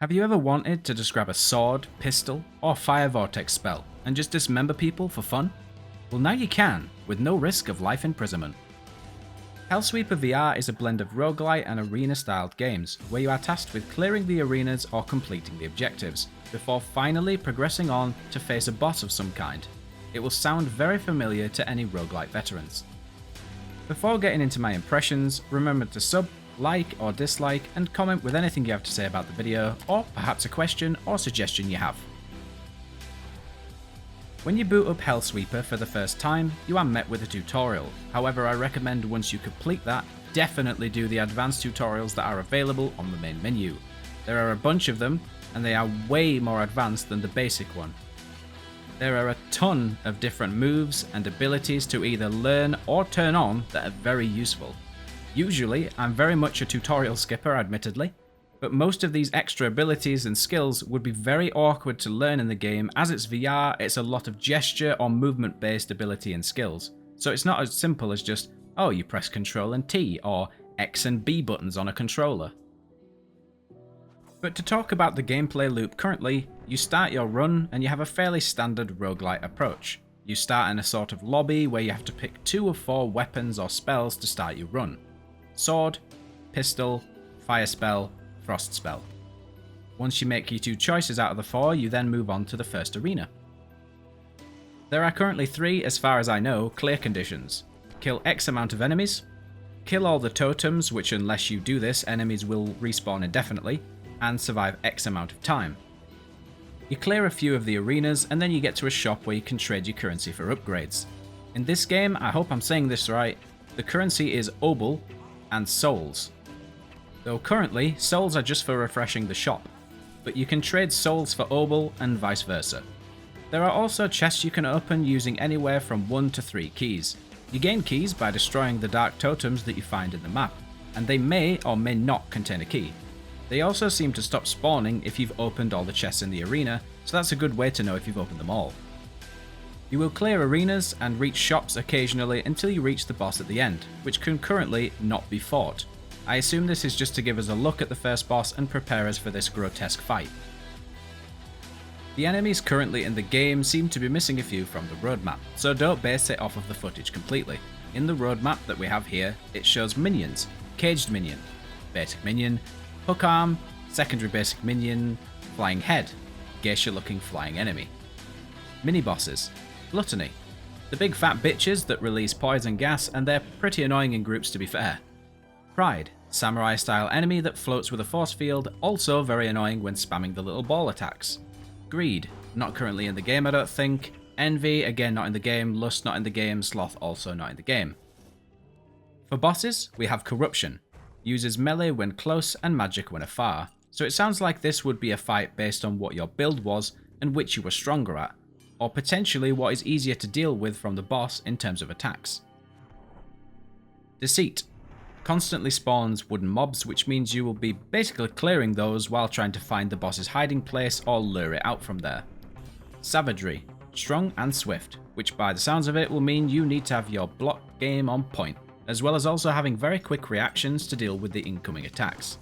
Have you ever wanted to just grab a sword, pistol, or fire vortex spell and just dismember people for fun? Well, now you can, with no risk of life imprisonment. Hellsweeper VR is a blend of roguelite and arena-styled games, where you are tasked with clearing the arenas or completing the objectives, before finally progressing on to face a boss of some kind. It will sound very familiar to any roguelite veterans. Before getting into my impressions, remember to sub, like or dislike, and comment with anything you have to say about the video, or perhaps a question or suggestion you have. When you boot up Hellsweeper for the first time, you are met with a tutorial. However, I recommend once you complete that, definitely do the advanced tutorials that are available on the main menu. There are a bunch of them, and they are way more advanced than the basic one. There are a ton of different moves and abilities to either learn or turn on that are very useful. Usually, I'm very much a tutorial skipper, admittedly, but most of these extra abilities and skills would be very awkward to learn in the game. As it's VR, it's a lot of gesture or movement based ability and skills, so it's not as simple as just, oh, you press Ctrl and T, or X and B buttons on a controller. But to talk about the gameplay loop currently, you start your run and you have a fairly standard roguelite approach. You start in a sort of lobby where you have to pick 2 of 4 weapons or spells to start your run. Sword, pistol, fire spell, frost spell. Once you make your 2 choices out of the 4, you then move on to the first arena. There are currently 3, as far as I know, clear conditions. Kill X amount of enemies, kill all the totems, which unless you do this, enemies will respawn indefinitely, and survive X amount of time. You clear a few of the arenas, and then you get to a shop where you can trade your currency for upgrades. In this game, I hope I'm saying this right, the currency is obol and souls. Though currently, souls are just for refreshing the shop, but you can trade souls for obol and vice versa. There are also chests you can open using anywhere from 1 to 3 keys. You gain keys by destroying the dark totems that you find in the map, and they may or may not contain a key. They also seem to stop spawning if you've opened all the chests in the arena, so that's a good way to know if you've opened them all. You will clear arenas and reach shops occasionally until you reach the boss at the end, which can currently not be fought. I assume this is just to give us a look at the first boss and prepare us for this grotesque fight. The enemies currently in the game seem to be missing a few from the roadmap, so don't base it off of the footage completely. In the roadmap that we have here, it shows minions, caged minion, basic minion, hook arm, secondary basic minion, flying head, geisha looking flying enemy. Mini bosses, gluttony, the big fat bitches that release poison gas, and they're pretty annoying in groups to be fair. Pride, samurai style enemy that floats with a force field, also very annoying when spamming the little ball attacks. Greed, not currently in the game I don't think. Envy, again not in the game. Lust not in the game. Sloth also not in the game. For bosses, we have corruption. Uses melee when close and magic when afar, so it sounds like this would be a fight based on what your build was and which you were stronger at, or potentially what is easier to deal with from the boss in terms of attacks. Deceit. Constantly spawns wooden mobs, which means you will be basically clearing those while trying to find the boss's hiding place or lure it out from there. Savagery. Strong and swift, which by the sounds of it will mean you need to have your block game on point, as well as also having very quick reactions to deal with the incoming attacks.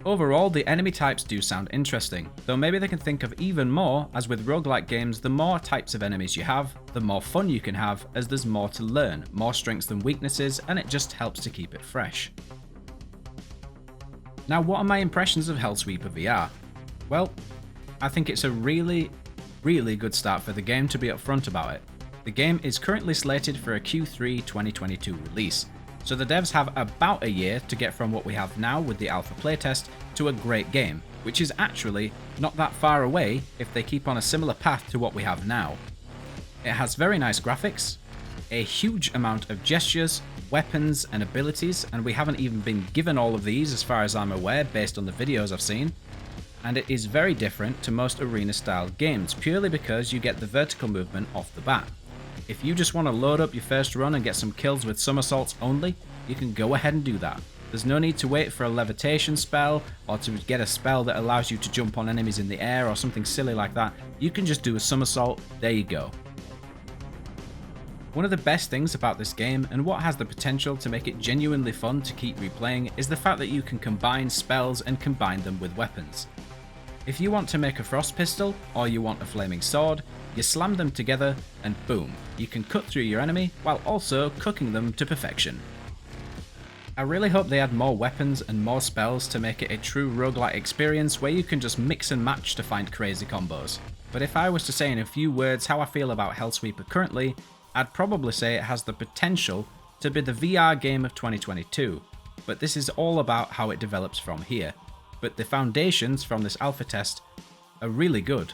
Overall, the enemy types do sound interesting, though maybe they can think of even more, as with roguelike games, the more types of enemies you have, the more fun you can have, as there's more to learn, more strengths than weaknesses, and it just helps to keep it fresh. Now, what are my impressions of Hellsweeper VR? Well, I think it's a really good start for the game, to be upfront about it. The game is currently slated for a Q3 2022 release, so the devs have about a year to get from what we have now with the alpha playtest to a great game, which is actually not that far away if they keep on a similar path to what we have now. It has very nice graphics, a huge amount of gestures, weapons and abilities, and we haven't even been given all of these as far as I'm aware based on the videos I've seen, and it is very different to most arena style games purely because you get the vertical movement off the bat. If you just want to load up your first run and get some kills with somersaults only, you can go ahead and do that. There's no need to wait for a levitation spell or to get a spell that allows you to jump on enemies in the air or something silly like that. You can just do a somersault, there you go. One of the best things about this game, and what has the potential to make it genuinely fun to keep replaying, is the fact that you can combine spells and combine them with weapons. If you want to make a frost pistol, or you want a flaming sword, you slam them together and boom, you can cut through your enemy while also cooking them to perfection. I really hope they add more weapons and more spells to make it a true roguelite experience where you can just mix and match to find crazy combos. But if I was to say in a few words how I feel about Hellsweeper currently, I'd probably say it has the potential to be the VR game of 2022, but this is all about how it develops from here. But the foundations from this alpha test are really good.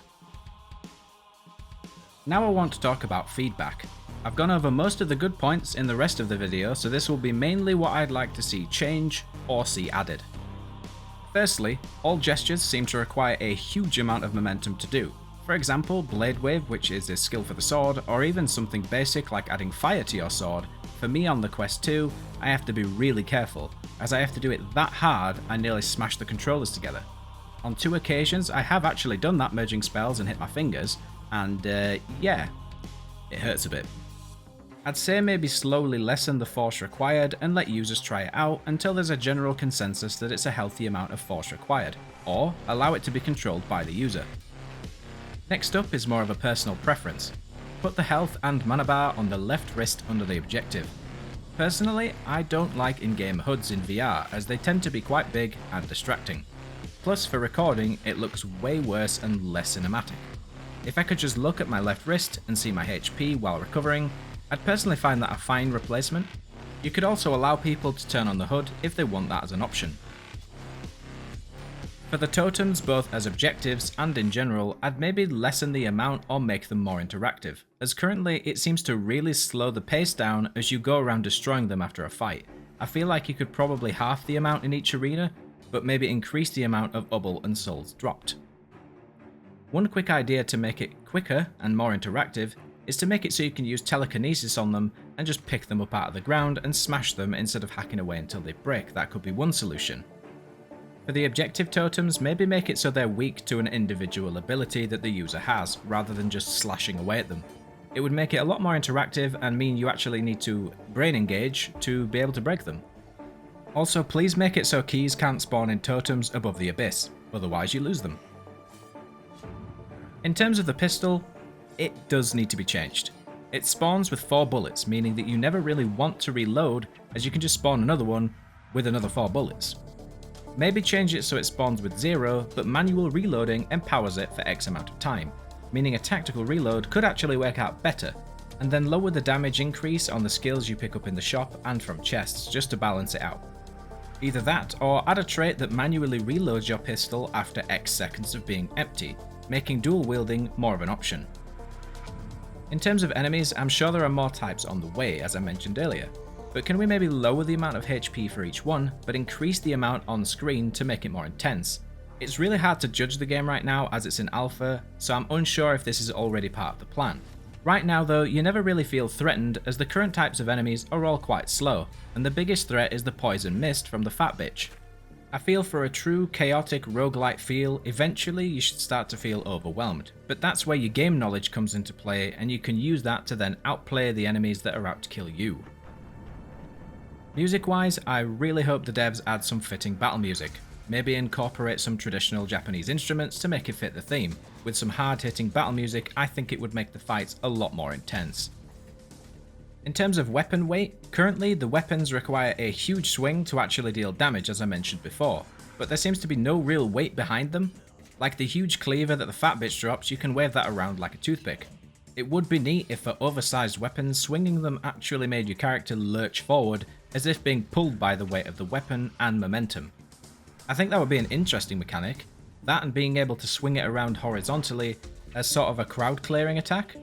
Now I want to talk about feedback. I've gone over most of the good points in the rest of the video, so this will be mainly what I'd like to see change or see added. Firstly, all gestures seem to require a huge amount of momentum to do. For example, Blade Wave, which is a skill for the sword, or even something basic like adding fire to your sword. For me on the Quest 2, I have to be really careful, as I have to do it that hard I nearly smash the controllers together. On 2 occasions I have actually done that merging spells and hit my fingers, and yeah, it hurts a bit. I'd say maybe slowly lessen the force required and let users try it out until there's a general consensus that it's a healthy amount of force required, or allow it to be controlled by the user. Next up is more of a personal preference. Put the health and mana bar on the left wrist under the objective. Personally, I don't like in-game HUDs in VR as they tend to be quite big and distracting. Plus for recording, it looks way worse and less cinematic. If I could just look at my left wrist and see my HP while recovering, I'd personally find that a fine replacement. You could also allow people to turn on the HUD if they want that as an option. For the totems, both as objectives and in general, I'd maybe lessen the amount or make them more interactive, as currently it seems to really slow the pace down as you go around destroying them after a fight. I feel like you could probably half the amount in each arena, but maybe increase the amount of ubble and souls dropped. One quick idea to make it quicker and more interactive is to make it so you can use telekinesis on them and just pick them up out of the ground and smash them instead of hacking away until they break. That could be one solution. For the objective totems, maybe make it so they're weak to an individual ability that the user has, rather than just slashing away at them. It would make it a lot more interactive and mean you actually need to brain engage to be able to break them. Also, please make it so keys can't spawn in totems above the abyss, otherwise you lose them. In terms of the pistol, it does need to be changed. It spawns with 4 bullets, meaning that you never really want to reload, as you can just spawn another one with another 4 bullets. Maybe change it so it spawns with 0, but manual reloading empowers it for X amount of time, meaning a tactical reload could actually work out better, and then lower the damage increase on the skills you pick up in the shop and from chests just to balance it out. Either that, or add a trait that manually reloads your pistol after X seconds of being empty, making dual wielding more of an option. In terms of enemies, I'm sure there are more types on the way, as I mentioned earlier, but can we maybe lower the amount of HP for each one, but increase the amount on screen to make it more intense? It's really hard to judge the game right now as it's in alpha, so I'm unsure if this is already part of the plan. Right now though, you never really feel threatened as the current types of enemies are all quite slow, and the biggest threat is the poison mist from the fat bitch. I feel for a true chaotic roguelite feel, eventually you should start to feel overwhelmed, but that's where your game knowledge comes into play and you can use that to then outplay the enemies that are out to kill you. Music wise, I really hope the devs add some fitting battle music, maybe incorporate some traditional Japanese instruments to make it fit the theme. With some hard hitting battle music, I think it would make the fights a lot more intense. In terms of weapon weight, currently the weapons require a huge swing to actually deal damage as I mentioned before, but there seems to be no real weight behind them. Like the huge cleaver that the fat bitch drops, you can wave that around like a toothpick. It would be neat if for oversized weapons, swinging them actually made your character lurch forward as if being pulled by the weight of the weapon and momentum. I think that would be an interesting mechanic, that and being able to swing it around horizontally as sort of a crowd clearing attack.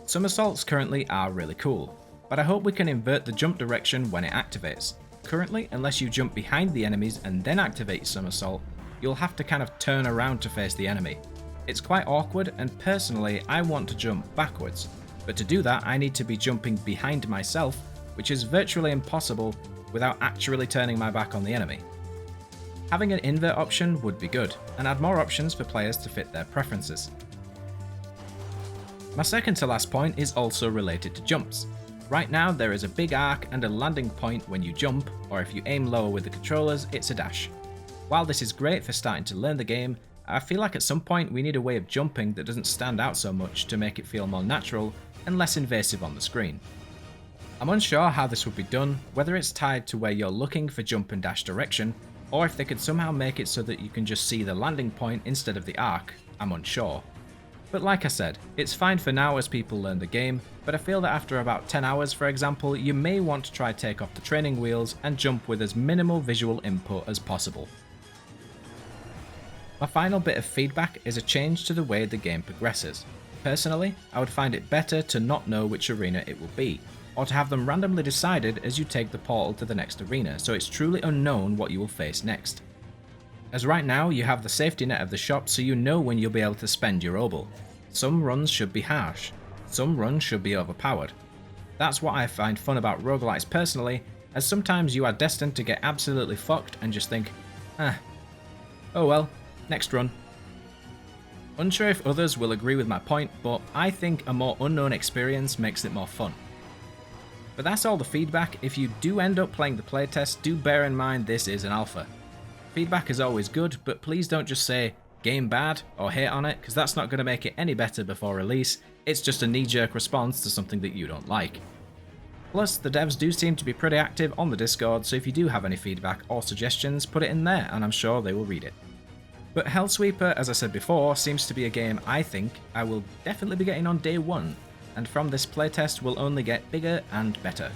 Somersaults currently are really cool, but I hope we can invert the jump direction when it activates. Currently, unless you jump behind the enemies and then activate your somersault, you'll have to kind of turn around to face the enemy. It's quite awkward, and personally I want to jump backwards, but to do that I need to be jumping behind myself, which is virtually impossible without actually turning my back on the enemy. Having an invert option would be good, and add more options for players to fit their preferences. My second to last point is also related to jumps. Right now there is a big arc and a landing point when you jump, or if you aim lower with the controllers, it's a dash. While this is great for starting to learn the game, I feel like at some point we need a way of jumping that doesn't stand out so much to make it feel more natural and less invasive on the screen. I'm unsure how this would be done, whether it's tied to where you're looking for jump and dash direction, or if they could somehow make it so that you can just see the landing point instead of the arc. I'm unsure. But like I said, it's fine for now as people learn the game, but I feel that after about 10 hours for example, you may want to try take off the training wheels and jump with as minimal visual input as possible. My final bit of feedback is a change to the way the game progresses. Personally, I would find it better to not know which arena it will be, or to have them randomly decided as you take the portal to the next arena, so it's truly unknown what you will face next. As right now, you have the safety net of the shop so you know when you'll be able to spend your obol. Some runs should be harsh, some runs should be overpowered. That's what I find fun about roguelites personally, as sometimes you are destined to get absolutely fucked and just think, oh well, next run. Unsure if others will agree with my point, but I think a more unknown experience makes it more fun. But that's all the feedback. If you do end up playing the playtest, do bear in mind this is an alpha. Feedback is always good, but please don't just say game bad or hate on it, because that's not going to make it any better before release. It's just a knee-jerk response to something that you don't like. Plus, the devs do seem to be pretty active on the Discord, so if you do have any feedback or suggestions, put it in there and I'm sure they will read it. But Hellsweeper, as I said before, seems to be a game I think I will definitely be getting on day one, and from this playtest will only get bigger and better.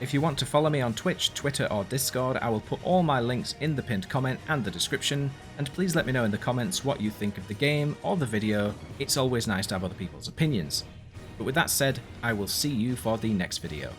If you want to follow me on Twitch, Twitter or Discord, I will put all my links in the pinned comment and the description, and please let me know in the comments what you think of the game or the video. It's always nice to have other people's opinions. But with that said, I will see you for the next video.